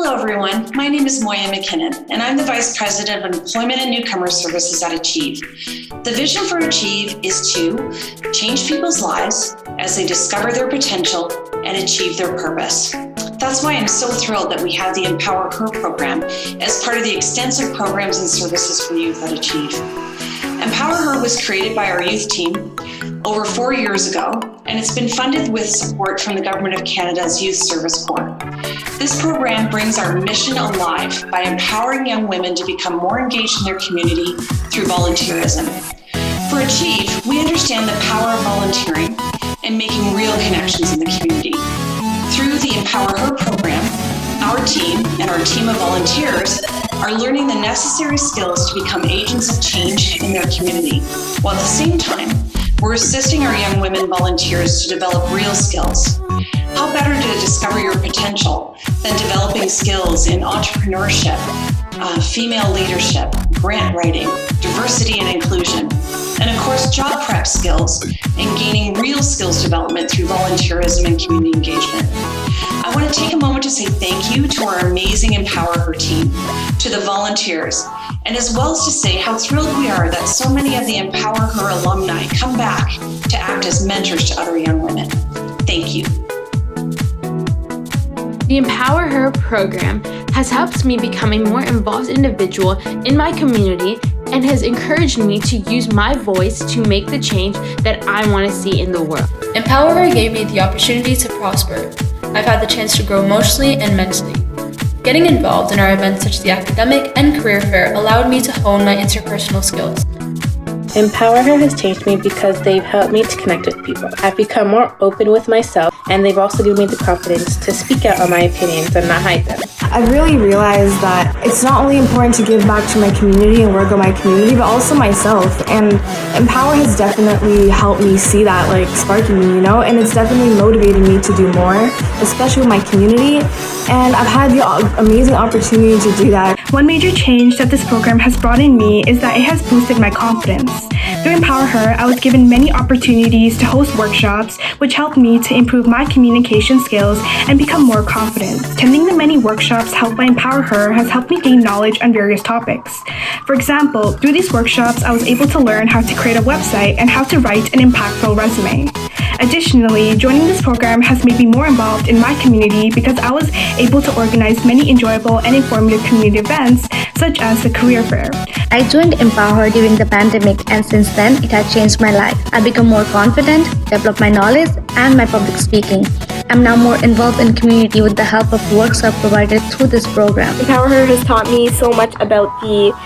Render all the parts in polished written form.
Hello, everyone. My name is Moya McKinnon, and I'm the Vice President of Employment and Newcomer Services at Achieve. The vision for Achieve is to change people's lives as they discover their potential and achieve their purpose. That's why I'm so thrilled that we have the EmpowHER Program as part of the extensive programs and services for youth at Achieve. EmpowHER was created by our youth team over 4 years ago, and it's been funded with support from the Government of Canada's Youth Service Corps. This program brings our mission alive by empowering young women to become more engaged in their community through volunteerism. For Achieve, we understand the power of volunteering and making real connections in the community. Through the EmpowHER program, our team and our team of volunteers are learning the necessary skills to become agents of change in their community, while at the same time, we're assisting our young women volunteers to develop real skills. How better to discover your potential than developing skills in entrepreneurship, female leadership, grant writing, diversity and inclusion, and of course, job prep skills and gaining real skills development through volunteerism and community engagement. I want to take a moment to say thank you to our amazing EmpowHER team, to the volunteers, and as well as to say how thrilled we are that so many of the EmpowHER alumni come back to act as mentors to other young women. Thank you. The EmpowHER program has helped me become a more involved individual in my community and has encouraged me to use my voice to make the change that I want to see in the world. EmpowHER gave me the opportunity to prosper. I've had the chance to grow emotionally and mentally. Getting involved in our events such as the academic and career fair allowed me to hone my interpersonal skills. EmpowHER has changed me because they've helped me to connect with people. I've become more open with myself, and they've also given me the confidence to speak out on my opinions and not hide them. I've really realized that it's not only important to give back to my community and work on my community, but also myself. And EmpowHER has definitely helped me see that, sparking me, and it's definitely motivated me to do more, especially with my community. And I've had the amazing opportunity to do that. One major change that this program has brought in me is that it has boosted my confidence. Through EmpowHER, I was given many opportunities to host workshops, which helped me to improve my communication skills and become more confident. Attending the many workshops held by EmpowHER has helped me gain knowledge on various topics. For example, through these workshops, I was able to learn how to create a website and how to write an impactful resume. Additionally, joining this program has made me more involved in my community because I was able to organize many enjoyable and informative community events, such as the career fair. I joined EmpowHER during the pandemic, and since then, it has changed my life. I've become more confident, developed my knowledge, and my public speaking. I'm now more involved in community with the help of workshops provided through this program. EmpowHER has taught me so much about the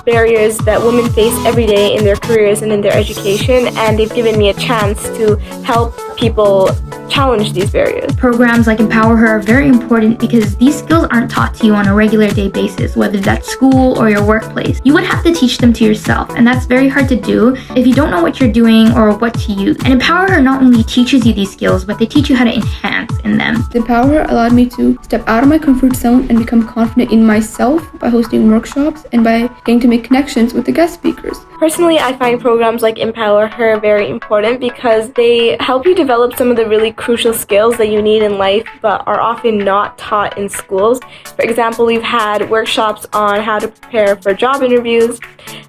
barriers that women face every day in their careers and in their education, and they've given me a chance to help people challenge these barriers. Programs like EmpowHER are very important because these skills aren't taught to you on a regular day basis, whether that's school or your workplace. You would have to teach them to yourself, and that's very hard to do if you don't know what you're doing or what to use. And EmpowHER not only teaches you these skills, but they teach you how to enhance in them. EmpowHER allowed me to step out of my comfort zone and become confident in myself by hosting workshops and by getting to make connections with the guest speakers. Personally, I find programs like EmpowHER very important because they help you develop some of the really crucial skills that you need in life but are often not taught in schools. For example, we've had workshops on how to prepare for job interviews,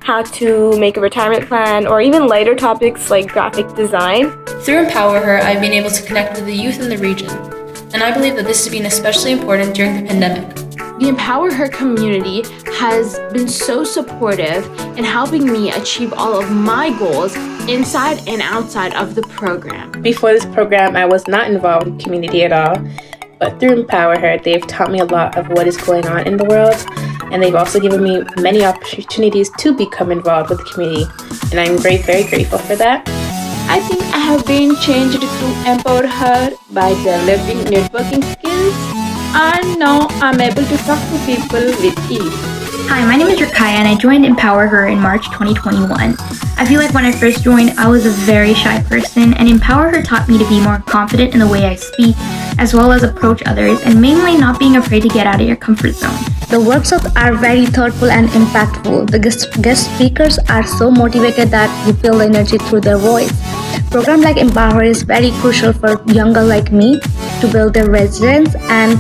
how to make a retirement plan, or even lighter topics like graphic design. Through EmpowHER, I've been able to connect with the youth in the region, and I believe that this has been especially important during the pandemic. The EmpowHER community has been so supportive in helping me achieve all of my goals inside and outside of the program. Before this program, I was not involved in community at all, but through EmpowHER, they've taught me a lot of what is going on in the world, and they've also given me many opportunities to become involved with the community, and I'm very, very grateful for that. I think I have been changed through EmpowHER by developing networking skills, and now I'm able to talk to people with ease. Hi, my name is Rakaya and I joined EmpowHER in March 2021. I feel like when I first joined, I was a very shy person, and EmpowHER taught me to be more confident in the way I speak, as well as approach others, and mainly not being afraid to get out of your comfort zone. The workshops are very thoughtful and impactful. The guest speakers are so motivated that you feel the energy through their voice. Program like EmpowHER is very crucial for younger like me to build their resilience and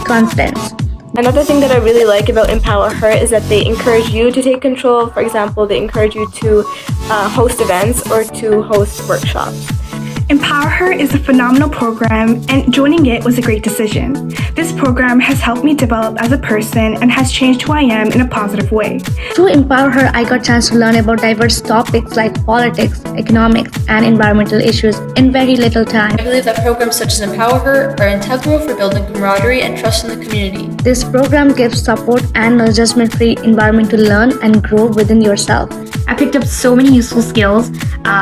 confidence. Another thing that I really like about EmpowHER is that they encourage you to take control. For example, they encourage you to host events or to host workshops. EmpowHER is a phenomenal program, and joining it was a great decision. This program has helped me develop as a person and has changed who I am in a positive way. Through EmpowHER, I got a chance to learn about diverse topics like politics, economics, and environmental issues in very little time. I believe that programs such as EmpowHER are integral for building camaraderie and trust in the community. This program gives support and a judgment-free environment to learn and grow within yourself. I picked up so many useful skills,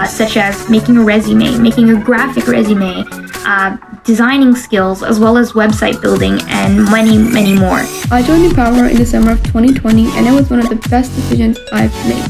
such as making a resume, making a graphic resume, designing skills, as well as website building, and many, many more. I joined EmpowHER in the summer of 2020, and it was one of the best decisions I've made.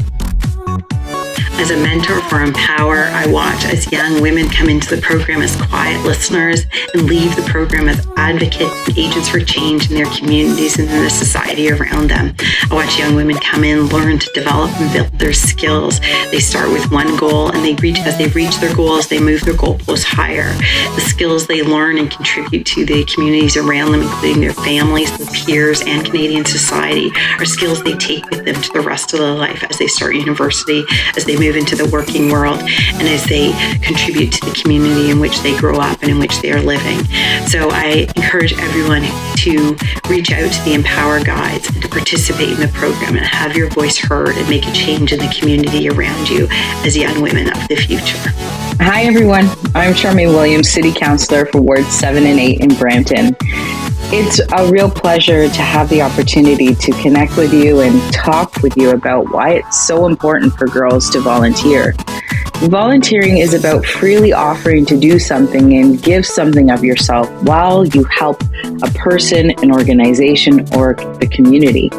As a mentor for EmpowHER, I watch as young women come into the program as quiet listeners and leave the program as advocates and agents for change in their communities and in the society around them. I watch young women come in, learn to develop and build their skills. They start with one goal, and as they reach their goals, they move their goalposts higher. The skills they learn and contribute to the communities around them, including their families, their peers, and Canadian society, are skills they take with them to the rest of their life as they start university, as they move into the working world, and as they contribute to the community in which they grow up and in which they are living. So I encourage everyone to reach out to the EmpowHER Guides and to participate in the program and have your voice heard and make a change in the community around you as young women of the future. Hi everyone, I'm CHARMAINE Williams, City Councillor for Wards 7 and 8 in Brampton. It's a real pleasure to have the opportunity to connect with you and talk with you about why it's so important for girls to volunteer. Volunteering is about freely offering to do something and give something of yourself while you help a person, an organization, or the community.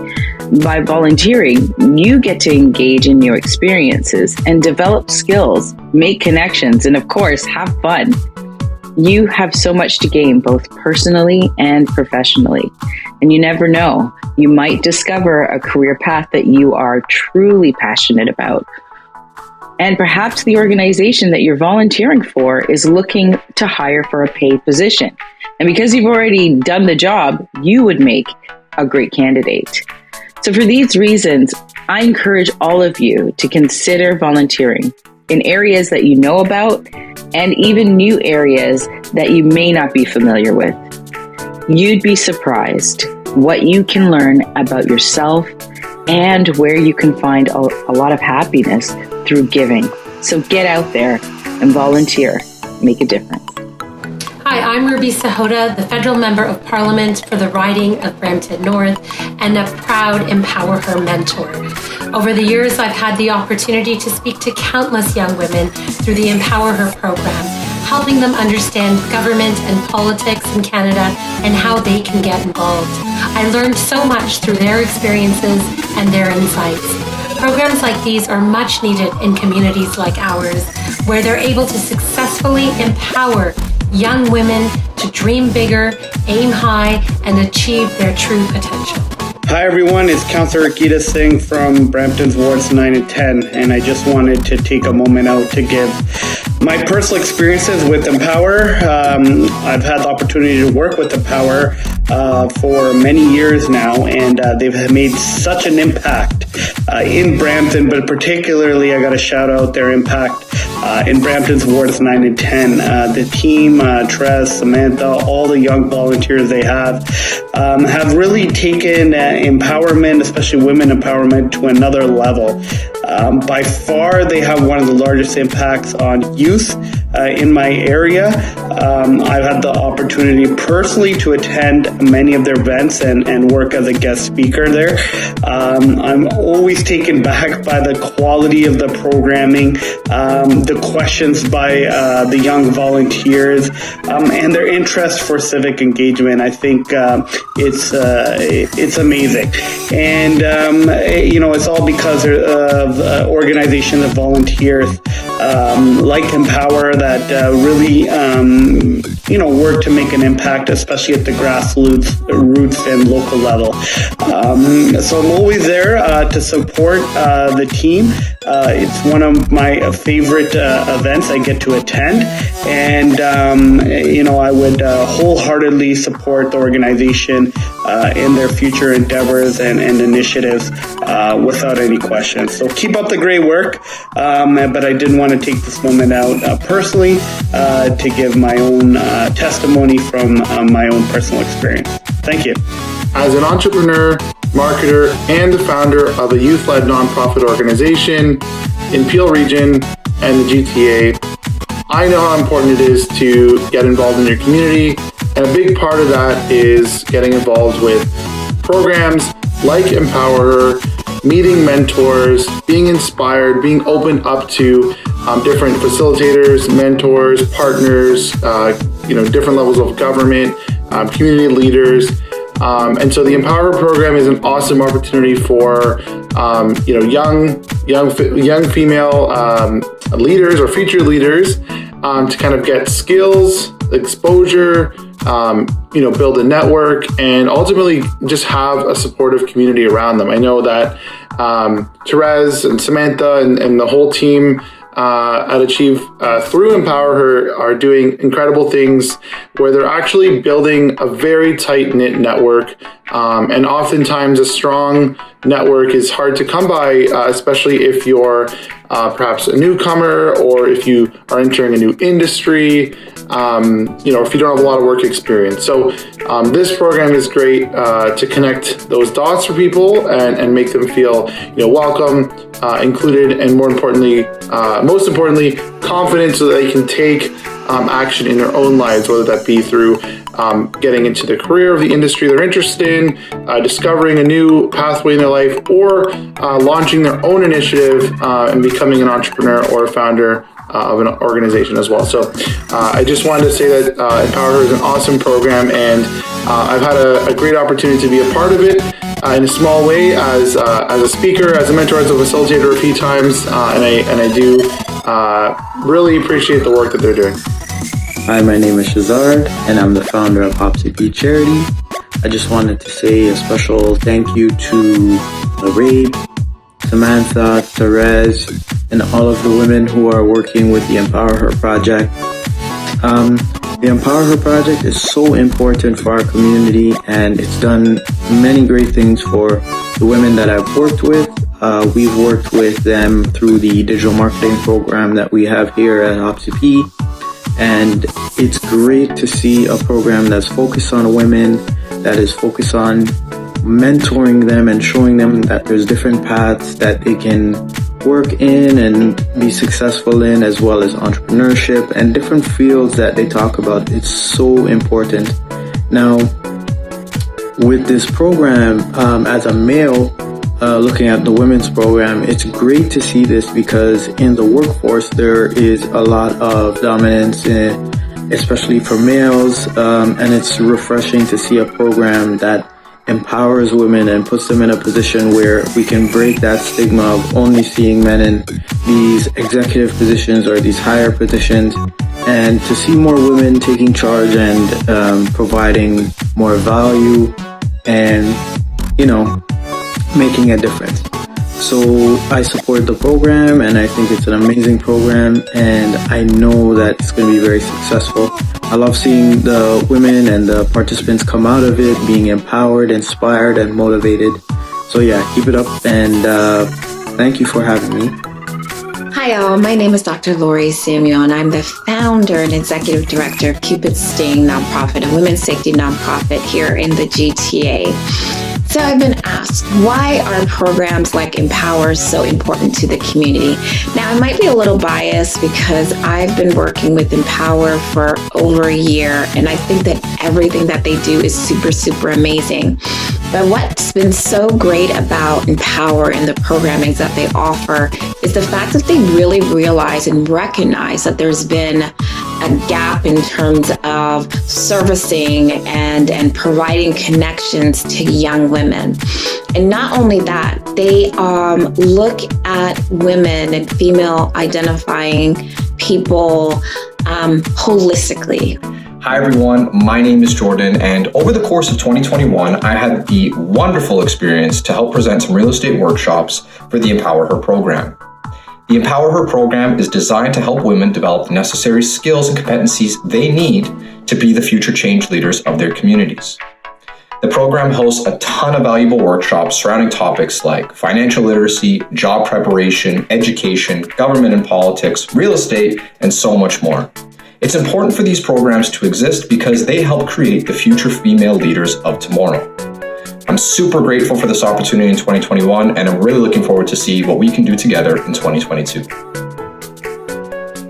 By volunteering, you get to engage in your experiences and develop skills, make connections, and of course, have fun. You have so much to gain, both personally and professionally. And you never know, you might discover a career path that you are truly passionate about. And perhaps the organization that you're volunteering for is looking to hire for a paid position. And because you've already done the job, you would make a great candidate. So for these reasons, I encourage all of you to consider volunteering in areas that you know about and even new areas that you may not be familiar with. You'd be surprised what you can learn about yourself and where you can find a lot of happiness through giving. So get out there and volunteer. Make a difference. Hi, I'm Ruby Sahota, the Federal Member of Parliament for the riding of Brampton North and a proud EmpowHER mentor. Over the years, I've had the opportunity to speak to countless young women through the EmpowHER program, helping them understand government and politics in Canada and how they can get involved. I learned so much through their experiences and their insights. Programs like these are much needed in communities like ours, where they're able to successfully empower young women to dream bigger, aim high, and achieve their true potential. Hi everyone, it's Councillor Geeta Singh from Brampton's Wards 9 and 10, and I just wanted to take a moment out to give my personal experiences with EmpowHER. I've had the opportunity to work with EmpowHER for many years now, and they've made such an impact in Brampton, but particularly I got to shout out their impact in Brampton's Wards 9 and 10. The team, Tress, Samantha, all the young volunteers they have really taken empowerment, especially women empowerment, to another level. By far, they have one of the largest impacts on youth in my area. I've had the opportunity personally to attend many of their events and work as a guest speaker there. I'm always taken back by the quality of the programming, the questions by the young volunteers, and their interest for civic engagement. I think it's amazing. And, it's all because of organizations of volunteers like EmpowHER that really work to make an impact, especially at the grassroots and local level. So I'm always there to support the team. It's one of my favorite events I get to attend, and I would wholeheartedly support the organization in their future endeavors and initiatives without any question. So keep up the great work, but I did want to take this moment out personally to give my own testimony from my own personal experience. Thank you. As an entrepreneur, marketer, and the founder of a youth-led nonprofit organization in Peel Region and the GTA, I know how important it is to get involved in your community, and a big part of that is getting involved with programs like EmpowHER, meeting mentors, being inspired, being open up to different facilitators, mentors, partners, different levels of government, community leaders. And so the EmpowHER program is an awesome opportunity for young female leaders or future leaders to kind of get skills, exposure, build a network, and ultimately just have a supportive community around them. I know that Therese and Samantha and the whole team at Achieve through EmpowHER are doing incredible things where they're actually building a very tight-knit network, and oftentimes a strong network is hard to come by, especially if you're perhaps a newcomer or if you are entering a new industry, if you don't have a lot of work experience. So this program is great to connect those dots for people and make them feel welcome, included, and most importantly, confident so that they can take action in their own lives, whether that be through getting into the career of the industry they're interested in, discovering a new pathway in their life, or launching their own initiative and becoming an entrepreneur or a founder of an organization as well. So I just wanted to say that EmpowHER is an awesome program, and I've had a great opportunity to be a part of it in a small way as a speaker, as a mentor, as a facilitator a few times, and I do really appreciate the work that they're doing. Hi, my name is Shazard, and I'm the founder of HOPCP Charity. I just wanted to say a special thank you to Laurie, Samantha, Therese, and all of the women who are working with the EmpowHER project. The EmpowHER project is so important for our community, and it's done many great things for the women that I've worked with. We've worked with them through the digital marketing program that we have here at HOPCP, and it's great to see a program that's focused on women, that is focused on mentoring them and showing them that there's different paths that they can work in and be successful in, as well as entrepreneurship and different fields that they talk about. It's so important. Now, with this program, as a male, looking at the women's program, it's great to see this because in the workforce there is a lot of dominance, especially for males, and it's refreshing to see a program that empowers women and puts them in a position where we can break that stigma of only seeing men in these executive positions or these higher positions, and to see more women taking charge and providing more value and, making a difference. So I support the program, and I think it's an amazing program, and I know that it's going to be very successful. I love seeing the women and the participants come out of it being empowered, inspired, and motivated. So yeah, keep it up, and thank you for having me. Hi all, my name is Dr. Laurie Samuel, and I'm the founder and executive director of Cupid's Sting nonprofit, a women's safety nonprofit here in the GTA. So I've been asked, why are programs like EmpowHER so important to the community? Now, I might be a little biased because I've been working with EmpowHER for over a year, and I think that everything that they do is super, super amazing. But what's been so great about EmpowHER and the programmings that they offer is the fact that they really realize and recognize that there's been a that gap in terms of servicing and providing connections to young women. And not only that, they look at women and female identifying people holistically. Hi everyone, my name is Jordan, and over the course of 2021, I had the wonderful experience to help present some real estate workshops for the EmpowHER program. The EmpowHER program is designed to help women develop the necessary skills and competencies they need to be the future change leaders of their communities. The program hosts a ton of valuable workshops surrounding topics like financial literacy, job preparation, education, government and politics, real estate, and so much more. It's important for these programs to exist because they help create the future female leaders of tomorrow. I'm super grateful for this opportunity in 2021, and I'm really looking forward to see what we can do together in 2022.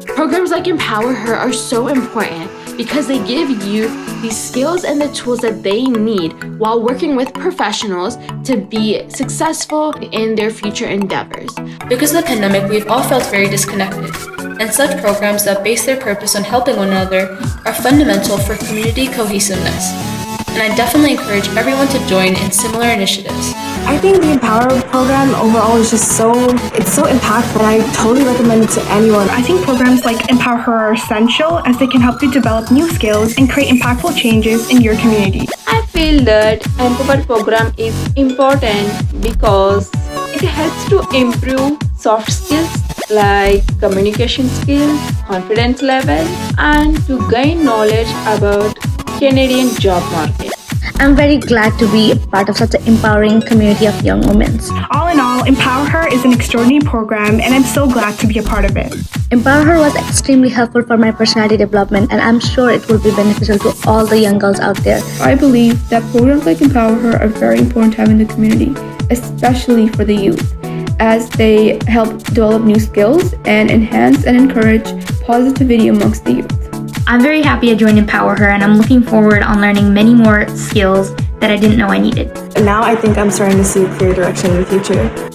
Programs like EmpowHER are so important because they give youth the skills and the tools that they need while working with professionals to be successful in their future endeavors. Because of the pandemic, we've all felt very disconnected, and such programs that base their purpose on helping one another are fundamental for community cohesiveness. And I definitely encourage everyone to join in similar initiatives. I think the EmpowHER program overall is just so impactful, and I totally recommend it to anyone. I think programs like EmpowHER are essential as they can help you develop new skills and create impactful changes in your community. I feel that EmpowHER program is important because it helps to improve soft skills like communication skills, confidence level, and to gain knowledge about Canadian job market. I'm very glad to be a part of such an empowering community of young women. All in all, EmpowHER is an extraordinary program, and I'm so glad to be a part of it. EmpowHER was extremely helpful for my personality development, and I'm sure it will be beneficial to all the young girls out there. I believe that programs like EmpowHER are very important to have in the community, especially for the youth, as they help develop new skills and enhance and encourage positivity amongst the youth. I'm very happy I joined EmpowHER, and I'm looking forward on learning many more skills that I didn't know I needed. Now I think I'm starting to see a clear direction in the future.